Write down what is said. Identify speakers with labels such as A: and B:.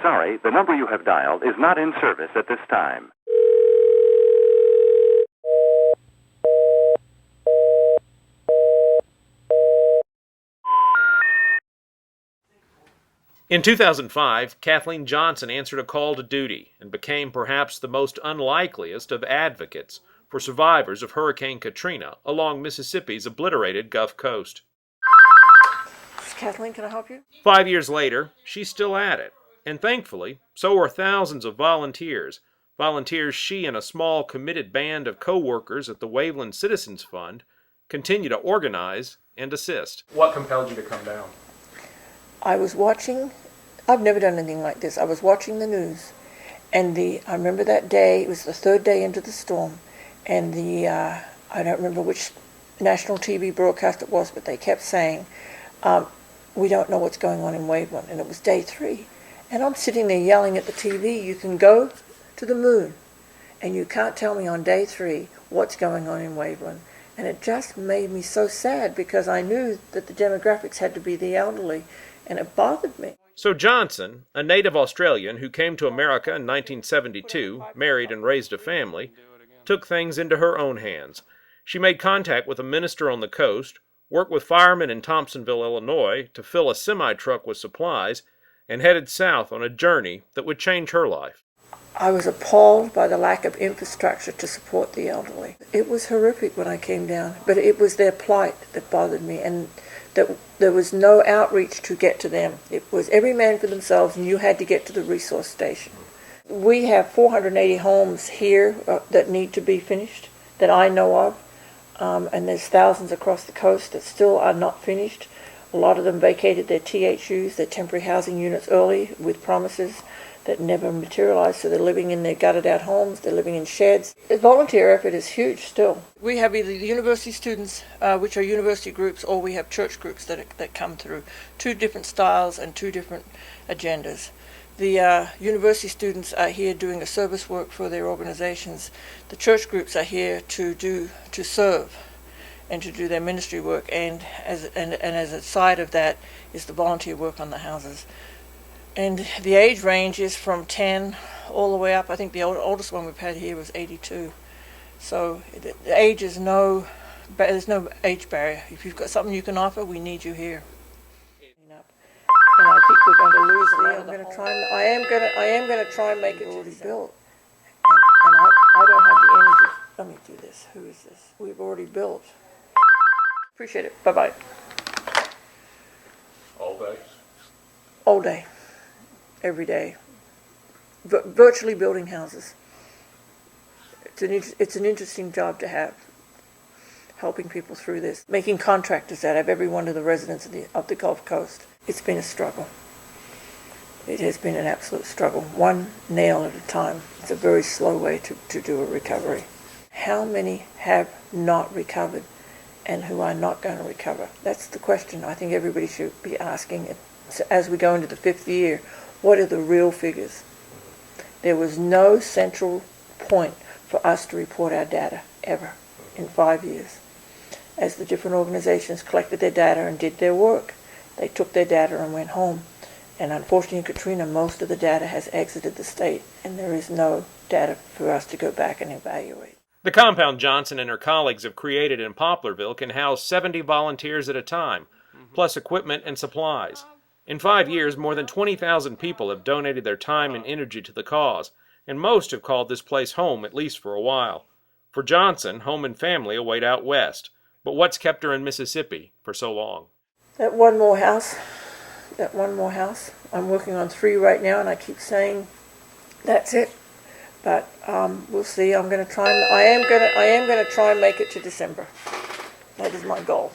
A: sorry, the number you have dialed is not in service at this time.
B: In 2005, Kathleen Johnson answered a call to duty and became perhaps the most unlikeliest of advocates for survivors of Hurricane Katrina along Mississippi's obliterated Gulf Coast.
C: Kathleen, can I help you?
B: 5 years later, she's still at it, and thankfully, so are thousands of volunteers she and a small committed band of co-workers at the Waveland Citizens Fund continue to organize and assist. What compelled you to come down?
C: I was watching, I've never done anything like this. I was watching the news, and I remember that day, it was the third day into the storm, and I don't remember which national TV broadcast it was, but they kept saying, we don't know what's going on in Waveland, and it was day 3. And I'm sitting there yelling at the TV, you can go to the moon, and you can't tell me on day 3 what's going on in Waveland. And it just made me so sad because I knew that the demographics had to be the elderly, and it bothered me.
B: So Johnson, a native Australian who came to America in 1972, married and raised a family, took things into her own hands. She made contact with a minister on the coast, worked with firemen in Thompsonville, Illinois, to fill a semi-truck with supplies, and headed south on a journey that would change her life.
C: I was appalled by the lack of infrastructure to support the elderly. It was horrific when I came down, but it was their plight that bothered me, and that there was no outreach to get to them. It was every man for themselves, and you had to get to the resource station. We have 480 homes here that need to be finished, that I know of, and there's thousands across the coast that still are not finished. A lot of them vacated their THUs, their temporary housing units, early with promises that never materialized, so they're living in their gutted out homes, they're living in sheds. The volunteer effort is huge still. We have either the university students, which are university groups, or we have church groups that come through. 2 different styles and 2 different agendas. The university students are here doing a service work for their organizations. The church groups are here to serve and to do their ministry work, and as a side of that is the volunteer work on the houses. And the age range is from 10 all the way up. I think the oldest one we've had here was 82. So the age is there's no age barrier. If you've got something you can offer, we need you here. And I think we're going to lose it. I am going to try and make it already built. And I don't have the energy. Let me do this. Who is this? We've already built. Appreciate it. Bye-bye.
B: All day?
C: All day. Every day. Virtually building houses. It's an interesting job to have, helping people through this, making contractors out of every one of the residents of the Gulf Coast. It's been a struggle. It has been an absolute struggle. One nail at a time. It's a very slow way to do a recovery. How many have not recovered and who are not going to recover? That's the question I think everybody should be asking as we go into the 5th year. What are the real figures? There was no central point for us to report our data ever in 5 years. As the different organizations collected their data and did their work, they took their data and went home. And unfortunately in Katrina, most of the data has exited the state, and there is no data for us to go back and evaluate.
B: The compound Johnson and her colleagues have created in Poplarville can house 70 volunteers at a time, plus equipment and supplies. In 5 years, more than 20,000 people have donated their time and energy to the cause, and most have called this place home at least for a while. For Johnson, home and family await out west, but what's kept her in Mississippi for so long?
C: That one more house. I'm working on 3 right now, and I keep saying that's it. But we'll see. I am going to try and make it to December. That is my goal.